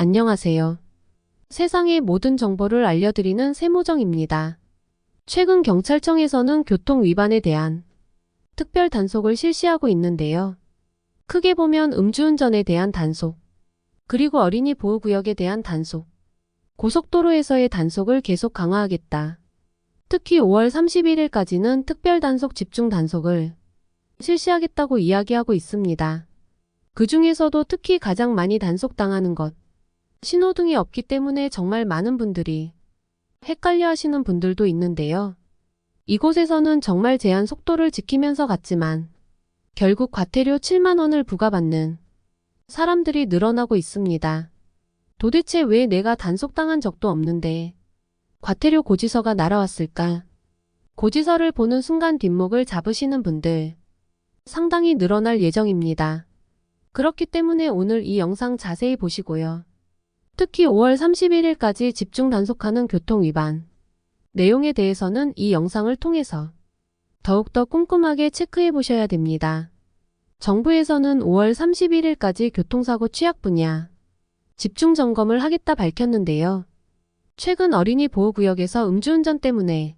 안녕하세요. 세상의 모든 정보를 알려드리는 세모정입니다. 최근 경찰청에서는 교통 위반에 대한 특별 단속을 실시하고 있는데요. 크게 보면 음주운전에 대한 단속, 그리고 어린이 보호구역에 대한 단속, 고속도로에서의 단속을 계속 강화하겠다. 특히 5월 31일까지는 특별 단속 집중 단속을 실시하겠다고 이야기하고 있습니다. 그 중에서도 특히 가장 많이 단속당하는 것, 신호등이 없기 때문에 정말 많은 분들이 헷갈려 하시는 분들도 있는데요. 이곳에서는 정말 제한 속도를 지키면서 갔지만 결국 과태료 7만 원을 부과받는 사람들이 늘어나고 있습니다. 도대체 왜 내가 단속당한 적도 없는데 과태료 고지서가 날아왔을까? 고지서를 보는 순간 뒷목을 잡으시는 분들 상당히 늘어날 예정입니다. 그렇기 때문에 오늘 이 영상 자세히 보시고요. 특히 5월 31일까지 집중 단속하는 교통위반 내용에 대해서는 이 영상을 통해서 더욱더 꼼꼼하게 체크해 보셔야 됩니다. 정부에서는 5월 31일까지 교통사고 취약 분야 집중 점검을 하겠다 밝혔는데요. 최근 어린이 보호구역에서 음주운전 때문에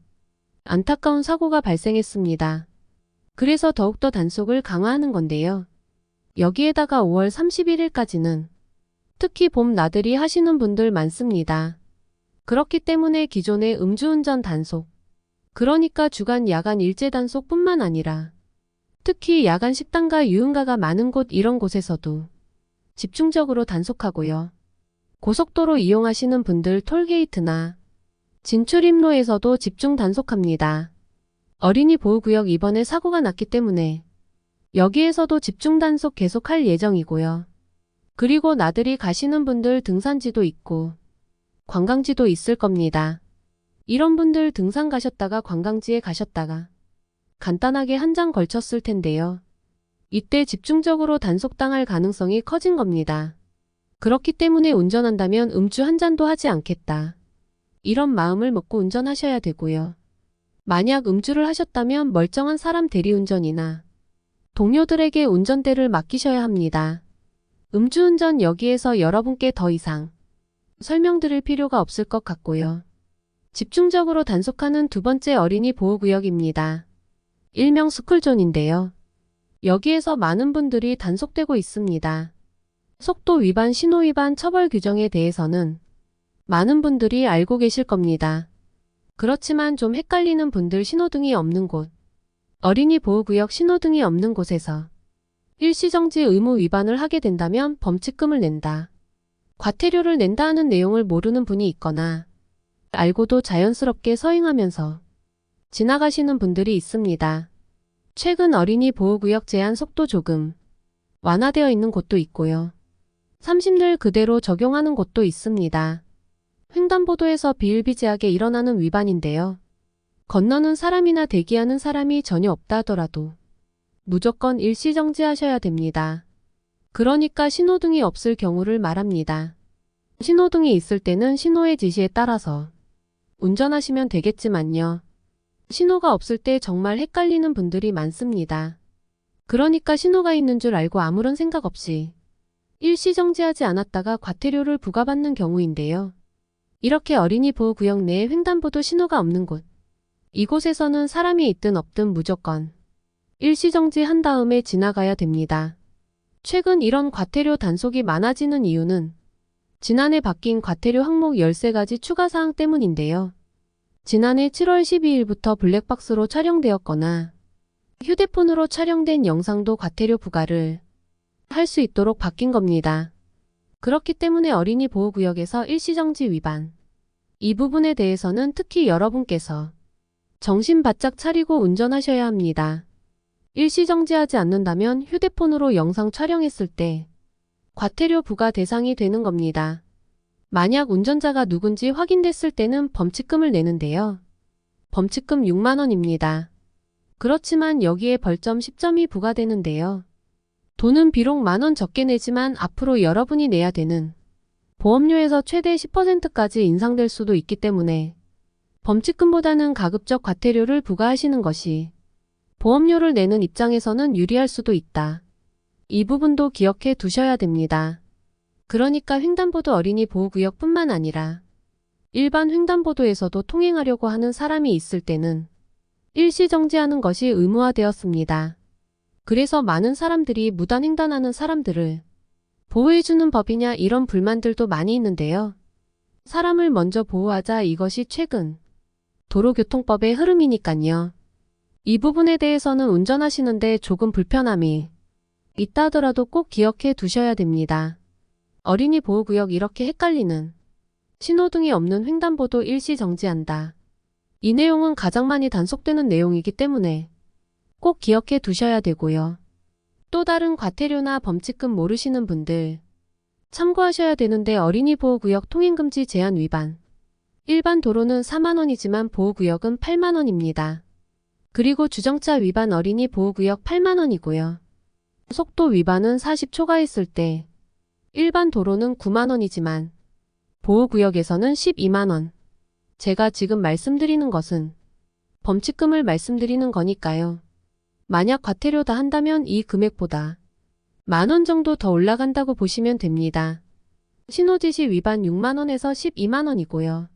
안타까운 사고가 발생했습니다. 그래서 더욱더 단속을 강화하는 건데요. 여기에다가 5월 31일까지는 특히 봄 나들이 하시는 분들 많습니다. 그렇기 때문에 기존의 음주운전 단속, 그러니까 주간 야간 일제 단속뿐만 아니라 특히 야간 식당과 유흥가가 많은 곳 이런 곳에서도 집중적으로 단속하고요. 고속도로 이용하시는 분들 톨게이트나 진출입로에서도 집중 단속합니다. 어린이 보호구역 이번에 사고가 났기 때문에 여기에서도 집중 단속 계속할 예정이고요. 그리고 나들이 가시는 분들 등산지도 있고 관광지도 있을 겁니다. 이런 분들 등산 가셨다가 관광지에 가셨다가 간단하게 한 장 걸쳤을 텐데요. 이때 집중적으로 단속당할 가능성이 커진 겁니다. 그렇기 때문에 운전한다면 음주 한 잔도 하지 않겠다. 이런 마음을 먹고 운전하셔야 되고요. 만약 음주를 하셨다면 멀쩡한 사람 대리운전이나 동료들에게 운전대를 맡기셔야 합니다. 음주운전 여기에서 여러분께 더 이상 설명드릴 필요가 없을 것 같고요. 집중적으로 단속하는 두 번째 어린이 보호구역입니다. 일명 스쿨존인데요. 여기에서 많은 분들이 단속되고 있습니다. 속도 위반, 신호 위반 처벌 규정에 대해서는 많은 분들이 알고 계실 겁니다. 그렇지만 좀 헷갈리는 분들 신호등이 없는 곳, 어린이 보호구역 신호등이 없는 곳에서 일시정지 의무 위반을 하게 된다면 범칙금을 낸다. 과태료를 낸다 하는 내용을 모르는 분이 있거나 알고도 자연스럽게 서행하면서 지나가시는 분들이 있습니다. 최근 어린이 보호구역 제한 속도 조금 완화되어 있는 곳도 있고요. 30늘 그대로 적용하는 곳도 있습니다. 횡단보도에서 비일비재하게 일어나는 위반인데요. 건너는 사람이나 대기하는 사람이 전혀 없다 하더라도 무조건 일시정지하셔야 됩니다. 그러니까 신호등이 없을 경우를 말합니다. 신호등이 있을 때는 신호의 지시에 따라서 운전하시면 되겠지만요. 신호가 없을 때 정말 헷갈리는 분들이 많습니다. 그러니까 신호가 있는 줄 알고 아무런 생각 없이 일시정지하지 않았다가 과태료를 부과받는 경우인데요. 이렇게 어린이 보호구역 내에 횡단보도 신호가 없는 곳, 이곳에서는 사람이 있든 없든 무조건 일시정지 한 다음에 지나가야 됩니다. 최근 이런 과태료 단속이 많아지는 이유는 지난해 바뀐 과태료 항목 13가지 추가사항 때문인데요. 지난해 7월 12일부터 블랙박스로 촬영되었거나 휴대폰으로 촬영된 영상도 과태료 부과를 할 수 있도록 바뀐 겁니다. 그렇기 때문에 어린이 보호구역에서 일시정지 위반, 이 부분에 대해서는 특히 여러분께서 정신 바짝 차리고 운전하셔야 합니다. 일시정지하지 않는다면 휴대폰으로 영상 촬영했을 때 과태료 부과 대상이 되는 겁니다. 만약 운전자가 누군지 확인됐을 때는 범칙금을 내는데요. 범칙금 6만 원입니다. 그렇지만 여기에 벌점 10점이 부과되는데요. 돈은 비록 만원 적게 내지만 앞으로 여러분이 내야 되는 보험료에서 최대 10%까지 인상될 수도 있기 때문에 범칙금보다는 가급적 과태료를 부과하시는 것이 보험료를 내는 입장에서는 유리할 수도 있다. 이 부분도 기억해 두셔야 됩니다. 그러니까 횡단보도 어린이 보호구역뿐만 아니라 일반 횡단보도에서도 통행하려고 하는 사람이 있을 때는 일시 정지하는 것이 의무화되었습니다. 그래서 많은 사람들이 무단 횡단하는 사람들을 보호해주는 법이냐 이런 불만들도 많이 있는데요. 사람을 먼저 보호하자, 이것이 최근 도로교통법의 흐름이니까요. 이 부분에 대해서는 운전하시는데 조금 불편함이 있다 하더라도 꼭 기억해 두셔야 됩니다. 어린이 보호구역 이렇게 헷갈리는 신호등이 없는 횡단보도 일시 정지한다. 이 내용은 가장 많이 단속되는 내용이기 때문에 꼭 기억해 두셔야 되고요. 또 다른 과태료나 범칙금 모르시는 분들 참고하셔야 되는데, 어린이 보호구역 통행금지 제한 위반. 일반 도로는 4만원이지만 보호구역은 8만원입니다. 그리고 주정차 위반 어린이 보호구역 8만원이고요. 속도 위반은 40 초과했을 때 일반 도로는 9만원이지만 보호구역에서는 12만원. 제가 지금 말씀드리는 것은 범칙금을 말씀드리는 거니까요. 만약 과태료다 한다면 이 금액보다 만원 정도 더 올라간다고 보시면 됩니다. 신호지시 위반 6만원에서 12만원이고요.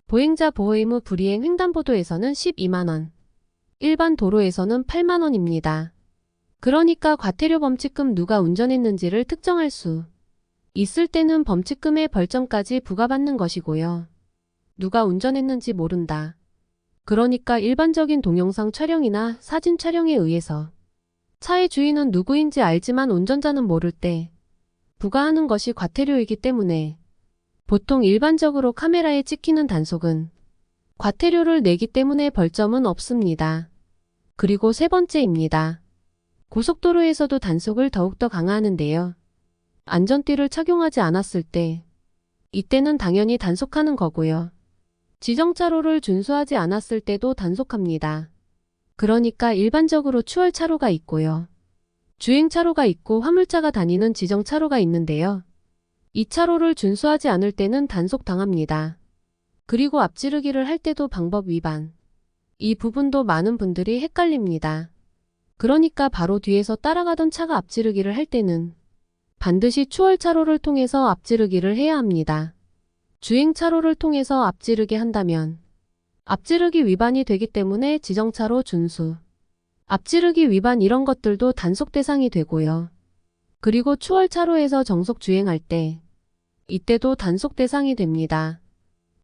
보행자 보호의무 불이행 횡단보도에서는 12만원, 일반 도로에서는 8만원입니다. 그러니까 과태료 범칙금 누가 운전했는지를 특정할 수 있을 때는 범칙금의 벌점까지 부과받는 것이고요. 누가 운전했는지 모른다. 그러니까 일반적인 동영상 촬영이나 사진 촬영에 의해서 차의 주인은 누구인지 알지만 운전자는 모를 때 부과하는 것이 과태료이기 때문에 보통 일반적으로 카메라에 찍히는 단속은 과태료를 내기 때문에 벌점은 없습니다. 그리고 세 번째입니다. 고속도로에서도 단속을 더욱더 강화하는데요. 안전띠를 착용하지 않았을 때 이때는 당연히 단속하는 거고요. 지정차로를 준수하지 않았을 때도 단속합니다. 그러니까 일반적으로 추월차로가 있고요. 주행차로가 있고 화물차가 다니는 지정차로가 있는데요. 이 차로를 준수하지 않을 때는 단속당합니다. 그리고 앞지르기를 할 때도 방법 위반. 이 부분도 많은 분들이 헷갈립니다. 그러니까 바로 뒤에서 따라가던 차가 앞지르기를 할 때는 반드시 추월차로를 통해서 앞지르기를 해야 합니다. 주행차로를 통해서 앞지르게 한다면 앞지르기 위반이 되기 때문에 지정차로 준수, 앞지르기 위반 이런 것들도 단속 대상이 되고요. 그리고 추월차로에서 정속 주행할 때 이때도 단속 대상이 됩니다.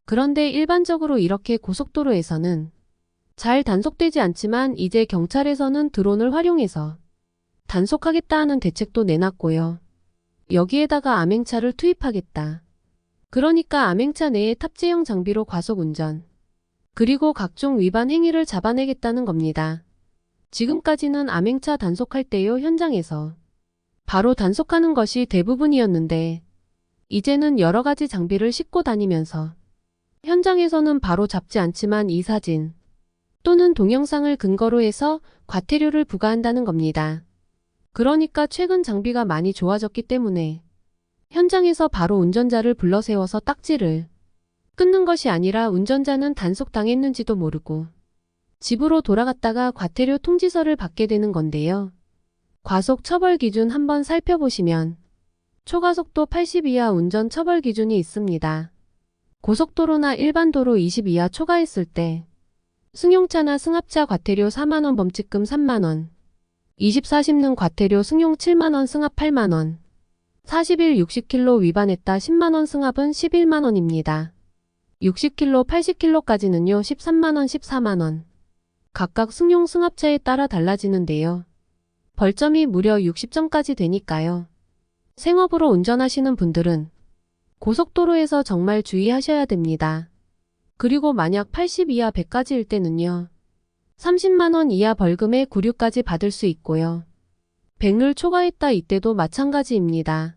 그런데 일반적으로 이렇게 고속도로에서는 잘 단속되지 않지만 이제 경찰에서는 드론을 활용해서 단속하겠다 하는 대책도 내놨고요. 여기에다가 암행차를 투입하겠다. 그러니까 암행차 내에 탑재형 장비로 과속운전, 그리고 각종 위반 행위를 잡아내겠다는 겁니다. 지금까지는 암행차 단속할 때요 현장에서 바로 단속하는 것이 대부분이었는데 이제는 여러 가지 장비를 싣고 다니면서 현장에서는 바로 잡지 않지만 이 사진 또는 동영상을 근거로 해서 과태료를 부과한다는 겁니다. 그러니까 최근 장비가 많이 좋아졌기 때문에 현장에서 바로 운전자를 불러 세워서 딱지를 끊는 것이 아니라 운전자는 단속당했는지도 모르고 집으로 돌아갔다가 과태료 통지서를 받게 되는 건데요. 과속 처벌 기준 한번 살펴보시면 초과속도 80 이하 운전 처벌 기준이 있습니다. 고속도로나 일반도로 20 이하 초과했을 때 승용차나 승합차 과태료 4만원, 범칙금 3만원, 20-40는 과태료 승용 7만원, 승합 8만원, 41 60km 위반했다 10만원, 승합은 11만원입니다. 60km, 80km까지는요 13만원, 14만원. 각각 승용 승합차에 따라 달라지는데요. 벌점이 무려 60점까지 되니까요. 생업으로 운전하시는 분들은 고속도로에서 정말 주의하셔야 됩니다. 그리고 만약 80 이하 100까지일 때는요. 30만원 이하 벌금에 구류까지 받을 수 있고요. 100를 초과했다 이때도 마찬가지입니다.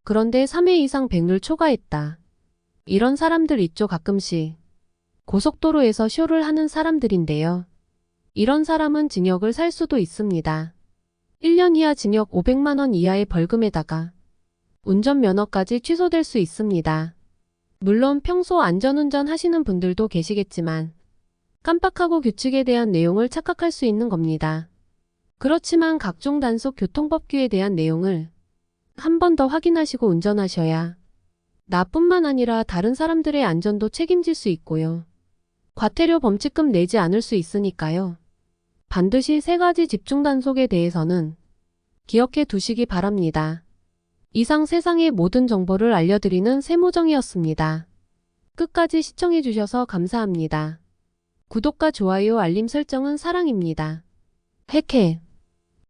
그런데 3회 이상 100를 초과했다. 이런 사람들 있죠 가끔씩. 고속도로에서 쇼를 하는 사람들인데요. 이런 사람은 징역을 살 수도 있습니다. 1년 이하 징역 500만원 이하의 벌금에다가 운전면허까지 취소될 수 있습니다. 물론 평소 안전운전 하시는 분들도 계시겠지만 깜빡하고 규칙에 대한 내용을 착각할 수 있는 겁니다. 그렇지만 각종 단속 교통법규에 대한 내용을 한 번 더 확인하시고 운전하셔야 나뿐만 아니라 다른 사람들의 안전도 책임질 수 있고요. 과태료 범칙금 내지 않을 수 있으니까요. 반드시 3가지 집중 단속에 대해서는 기억해 두시기 바랍니다. 이상 세상의 모든 정보를 알려드리는 세모정이었습니다. 끝까지 시청해 주셔서 감사합니다. 구독과 좋아요, 알림 설정은 사랑입니다. 헥헥.